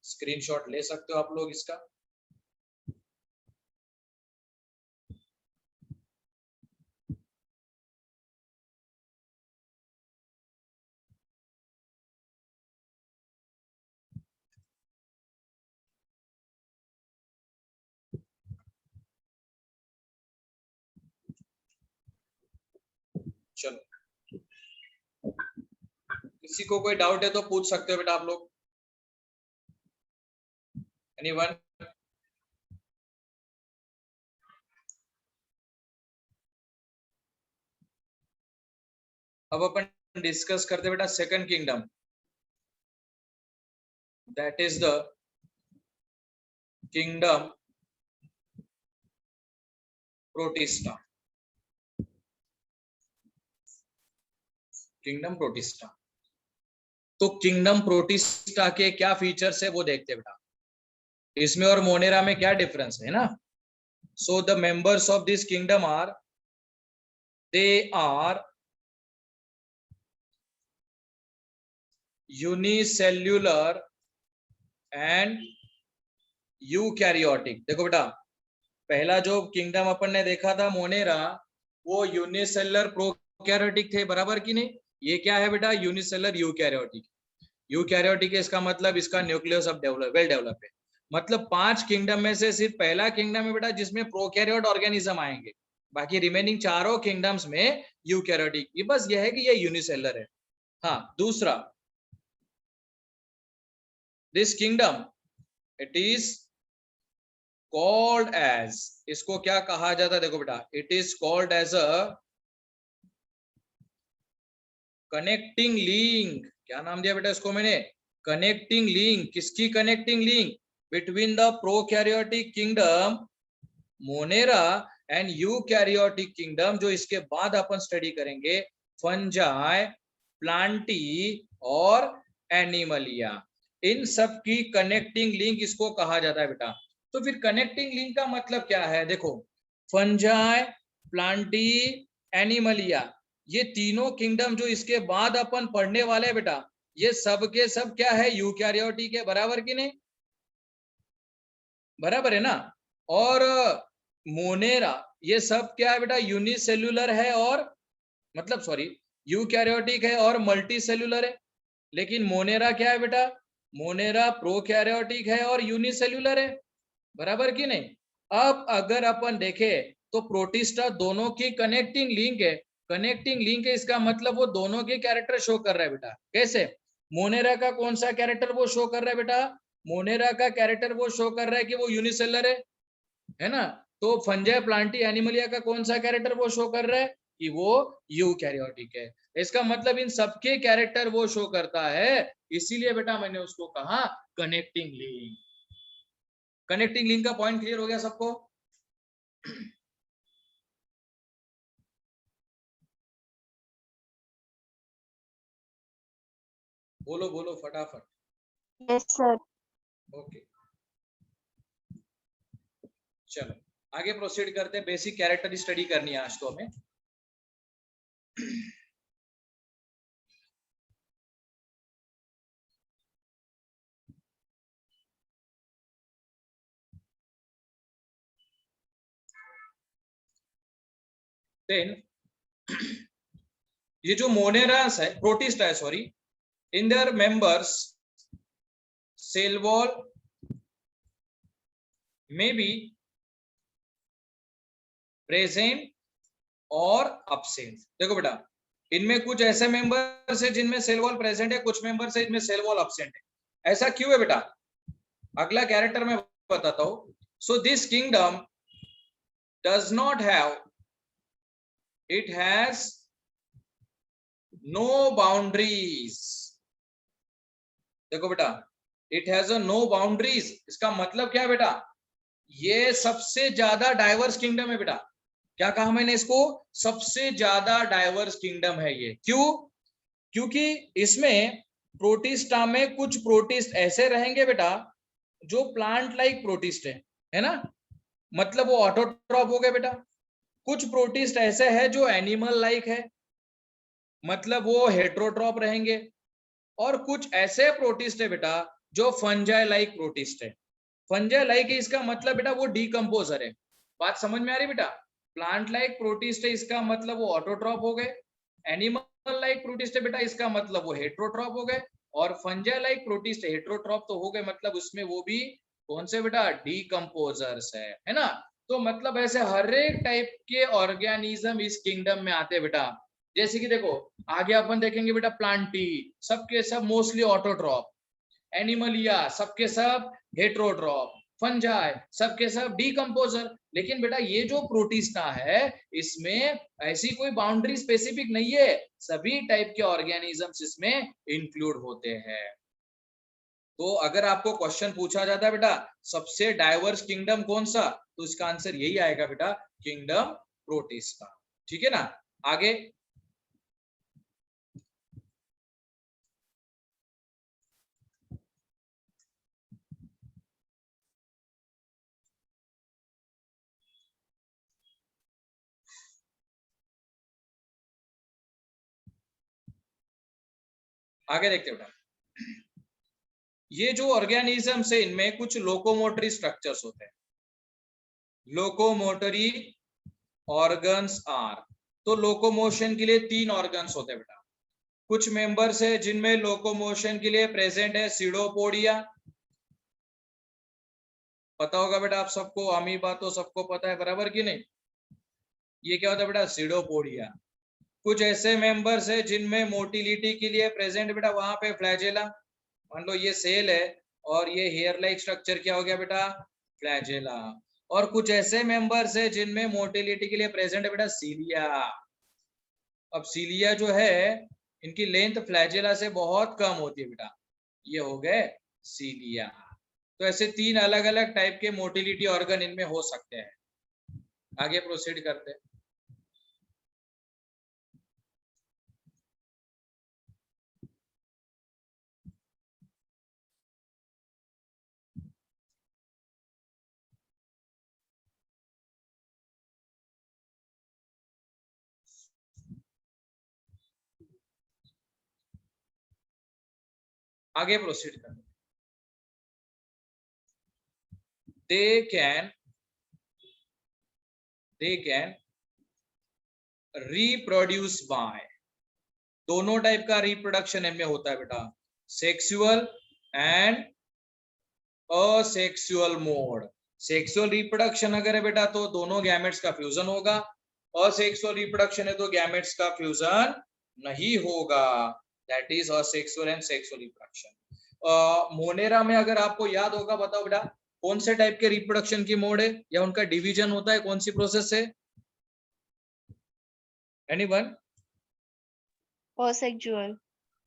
स्क्रीनशॉट ले सकते हो आप लोग इसका। चलो, किसी को कोई डाउट है तो पूछ सकते हो बेटा आप लोग। एनीवन? अब अपन डिस्कस करते बेटा second kingdom, that is the kingdom protista. Kingdom protista, तो किंगडम प्रोटिस्टा के क्या फीचर्स है वो देखते बेटा। इसमें और मोनेरा में क्या डिफरेंस है ना। So the members of this kingdom are, they are unicellular and eukaryotic. देखो बेटा, पहला जो किंगडम अपन ने देखा था मोनेरा, वो यूनिसेलुलर प्रोकैरियोटिक थे, बराबर की नहीं। ये क्या है बेटा, यूनिसेलुलर यूकैरियोटिक। यूकैरियोटिक है, इसका मतलब इसका न्यूक्लियस अब वेल डेवलप है। मतलब 5 किंगडम में से सिर्फ पहला किंगडम है बेटा जिसमें प्रोकैरियोट ऑर्गेनिज्म आएंगे, बाकी रिमेनिंग चारों किंगडम्स में यूकैरियोटिक। ये बस ये है कि ये यूनिसेलुलर है। हाँ, दूसरा, this kingdom it is called as, इसको क्या कहा जाता है देखो बेटा, it is called as a connecting link. क्या नाम दिया बेटा इसको मैंने, कनेक्टिंग लिंक। किसकी connecting link, between the prokaryotic kingdom Monera and eukaryotic kingdom, जो इसके बाद अपन स्टडी करेंगे, फंजाई, प्लांटी और एनिमलिया। इन सब की कनेक्टिंग लिंक इसको कहा जाता है बेटा। तो फिर कनेक्टिंग लिंक का मतलब क्या है, देखो, फंजाई, प्लांटी, एनिमलिया, ये तीनों किंगडम जो इसके बाद अपन पढ़ने वाले हैं बेटा, ये सब के सब क्या है, यूकैरियोटिक है, बराबर की नहीं, बराबर है ना। और मोनेरा, ये सब क्या है बेटा, यूनिसेल्युलर है और मतलब सॉरी यूकैरियोटिक है और मल्टी सेल्युलर है। लेकिन मोनेरा क्या है बेटा, मोनेरा प्रोकैरियोटिक है और यूनिसेल्युलर है, बराबर की नहीं। अब अगर अपन देखें तो प्रोटिस्टा दोनों की कनेक्टिंग लिंक है। कनेक्टिंग लिंक है, इसका मतलब वो दोनों के कैरेक्टर शो कर रहा है बेटा। कैसे, मोनेरा का कौन सा कैरेक्टर वो शो कर रहा है बेटा, मोनेरा का कैरेक्टर वो शो कर रहा है कि वो यूनिसेलुलर है ना। तो फंजाई, प्लांटी, एनिमलिया का कौन सा कैरेक्टर वो शो कर रहा है कि वो यूकैरियोटिक है। इसका मतलब इन सबके कैरेक्टर वो शो करता है, इसीलिए बेटा मैंने उसको कहा कनेक्टिंग लिंक। कनेक्टिंग लिंक का पॉइंट क्लियर हो गया सबको? बोलो बोलो फटाफट।
Yes sir.
ओके, चलो आगे प्रोसीड करते हैं। बेसिक कैरेक्टर स्टडी करनी है आज तो हमें। देन ये जो मोनेरास है, प्रोटिस्टा है sorry, in their members cell wall में बी प्रेजेंट और absent। देखो बेटा, इनमें कुछ ऐसे मेंबर्स है जिनमें सेल वॉल प्रेजेंट है, कुछ मेंबर्स है जिनमें सेल वॉल absent है। ऐसा क्यों है बेटा, अगला कैरेक्टर में बताता हूं। So this kingdom does not have, it has no boundaries. देखो बेटा, it has a no boundaries, इसका मतलब क्या है बेटा, ये सबसे ज्यादा डाइवर्स किंगडम है बेटा। क्या कहा मैंने इसको, सबसे ज्यादा डाइवर्स किंगडम है ये। क्यों, क्योंकि इसमें प्रोटिस्टा में कुछ प्रोटिस्ट ऐसे रहेंगे बेटा जो प्लांट लाइक प्रोटिस्ट है ना, मतलब वो ऑटोट्रॉप हो गए बेटा। कुछ प्रोटिस्ट ऐसे है जो एनिमल लाइक है, मतलब वो हेट्रोट्रॉप रहेंगे। और कुछ ऐसे प्रोटिस्ट है बेटा जो फंजाई लाइक प्रोटिस्ट है। फंजाई लाइक है, इसका मतलब बेटा वो डीकंपोजर है। बात समझ में आ रही बेटा, प्लांट लाइक प्रोटिस्ट है, इसका मतलब वो ऑटोट्रॉप हो गए। एनिमल लाइक प्रोटिस्ट है बेटा, इसका मतलब वो हेट्रोट्रॉप हो गए। और फंजाई लाइक प्रोटिस्ट हेट्रोट्रॉप तो हो गए, मतलब उसमें वो भी कौन से बेटा, डीकंपोजर्स है ना। तो मतलब ऐसे हर एक टाइप के ऑर्गेनिज्म इस किंगडम में आते बेटा। जैसे कि देखो आगे अपन देखेंगे बेटा प्लांटी सबके सब मोस्टली ऑटोट्रॉप, एनिमलिया सबके सब हेट्रोट्रॉप, फंजाई सबके सब डीकंपोजर। लेकिन बेटा ये जो प्रोटिस्टा है इसमें ऐसी कोई बाउंड्री स्पेसिफिक नहीं है, सभी टाइप के ऑर्गेनिजम्स इसमें इंक्लूड होते हैं। तो अगर आपको क्वेश्चन पूछा जाता है बेटा सबसे डाइवर्स किंगडम कौन सा, तो इसका आंसर यही आएगा बेटा किंगडम प्रोटिस्टा। ठीक है ना। आगे आगे देखते हैं बेटा। ये जो ऑर्गेनिजम्स है इनमें कुछ लोकोमोटरी स्ट्रक्चर्स होते हैं। लोकोमोटरी ऑर्गन्स आर, तो लोकोमोशन के लिए 3 ऑर्गन्स होते हैं बेटा। कुछ मेंबर्स है जिनमें लोकोमोशन के लिए प्रेजेंट है सीडोपोडिया, पता होगा बेटा आप सबको, अमीबा तो सबको पता है बराबर कि नहीं। ये क्या होता है बेटा सीडोपोडिया। कुछ ऐसे मेंबर्स है जिनमें मोटिलिटी के लिए प्रेजेंट बेटा वहां पे फ्लैजेला, मान लो ये सेल है और ये हेयर लाइक स्ट्रक्चर क्या हो गया बेटा फ्लैजेला। और कुछ ऐसे मेंबर्स है जिनमें मोटिलिटी के लिए प्रेजेंट है बेटा सीलिया। अब सीलिया जो है इनकी लेंथ फ्लैजेला से बहुत कम होती है बेटा, ये हो गए सीलिया। तो ऐसे 3 अलग अलग टाइप के मोटिलिटी ऑर्गन इनमें हो सकते हैं। आगे प्रोसीड करते हैं। आगे प्रोसीड करते हैं। they can reproduce by, दोनों टाइप का रिप्रोडक्शन इनमें होता है बेटा, sexual and asexual mode. Sexual reproduction अगर है बेटा तो दोनों गैमेट्स का फ्यूजन होगा, असेक्सुअल रिप्रोडक्शन है तो गैमेट्स का फ्यूजन नहीं होगा, that is asexual and sexual reproduction. Monera में अगर आपको याद होगा बताओ बेटा कौन से टाइप के रिप्रोडक्शन की मोड है या उनका डिवीजन होता है, कौन सी प्रोसेस है, एनीवन?
Asexual.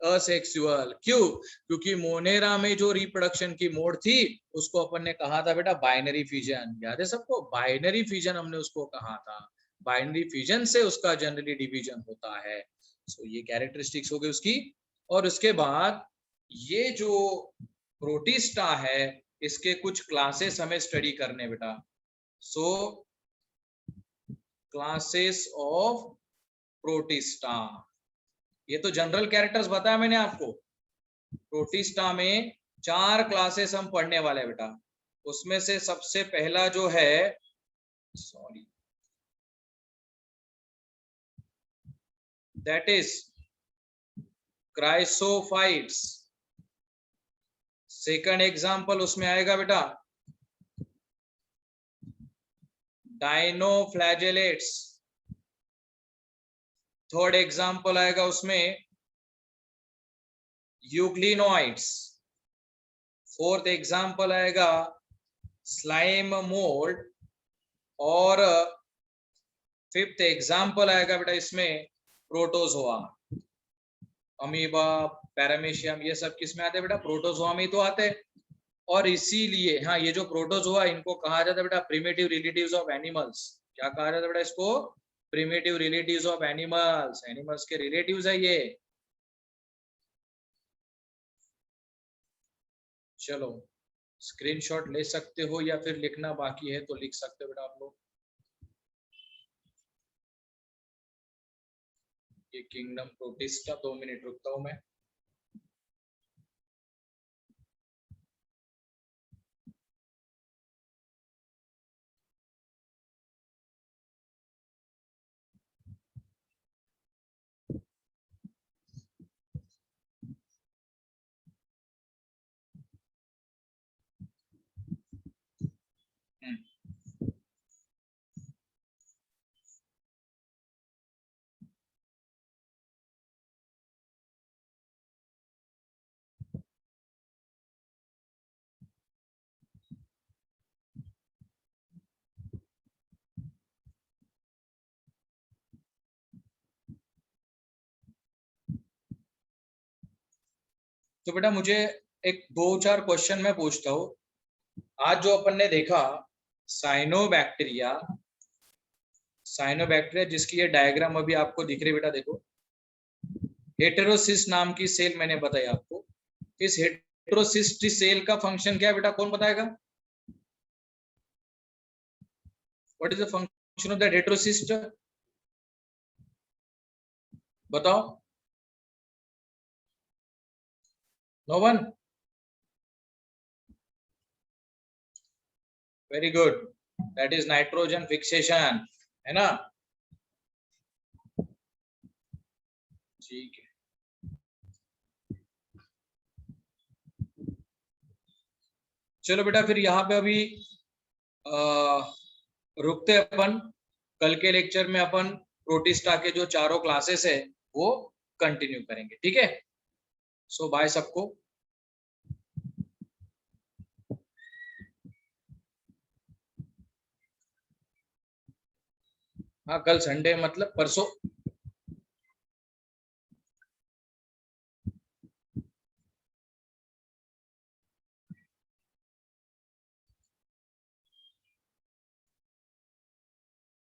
असेक्सुअल। क्यों? क्योंकि मोनेरा में जो रिप्रोडक्शन की मोड थी उसको अपन ने कहा था बेटा बाइनरी फिजन, याद है सबको, बाइनरी फिजन हमने उसको कहा था। बाइनरी फिजन से उसका जनरली डिवीजन होता है। सो ये कैरेक्टरिस्टिक्स हो गई उसकी। और उसके बाद ये जो प्रोटिस्टा है इसके कुछ क्लासेस हमें स्टडी करने बेटा। सो क्लासेस ऑफ प्रोटिस्टा, ये तो जनरल कैरेक्टर्स बताया मैंने आपको। प्रोटिस्टा में 4 क्लासेस हम पढ़ने वाले हैं बेटा। उसमें से सबसे पहला जो है, sorry, that is chrysophytes. Second example उसमें आएगा बेटा डाइनोफ्लैजेलेट्स। थर्ड एग्जांपल आएगा उसमें यूग्लिनोइड्स। फोर्थ एग्जांपल आएगा स्लाइम मोल्ड। और फिफ्थ एग्जांपल आएगा बेटा इसमें प्रोटोजोआ। अमीबा, पैरामीशियम, ये सब किस में आते हैं बेटा, प्रोटोजोआ में तो आते हैं। और इसीलिए हाँ ये जो प्रोटोजोआ इनको कहा जाता है बेटा प्रिमिटिव रिलेटिव्स ऑफ एनिमल्स। क्या कहा जाता है बेटा इसको, primitive relatives of animals, animals के रिलेटिव्स है ये। चलो स्क्रीनशॉट ले सकते हो या फिर लिखना बाकी है तो लिख सकते हो बेटा आप लोग। ये किंगडम प्रोटिस्टा, 2 मिनट रुकता हूं मैं। तो बेटा मुझे एक 2-4 क्वेश्चन मैं पूछता हूँ। आज जो अपन ने देखा साइनोबैक्टीरिया, साइनोबैक्टीरिया जिसकी ये डायग्राम अभी आपको दिख रही है बेटा, देखो हेटेरोसिस नाम की सेल मैंने बताई आपको। इस हेटेरोसिस्ट सेल का फंक्शन क्या है बेटा, कौन बताएगा? What is the function of that heterocyst? बताओ। No one? Very good, that is nitrogen fixation, है ना? ठीक है, चलो बेटा फिर यहाँ पे अभी रुकते हैं अपन। कल के लेक्चर में अपन प्रोटिस्टा के जो चारों क्लासेस है वो कंटिन्यू करेंगे, ठीक है? सो बाय सबको। हाँ, कल संडे मतलब परसों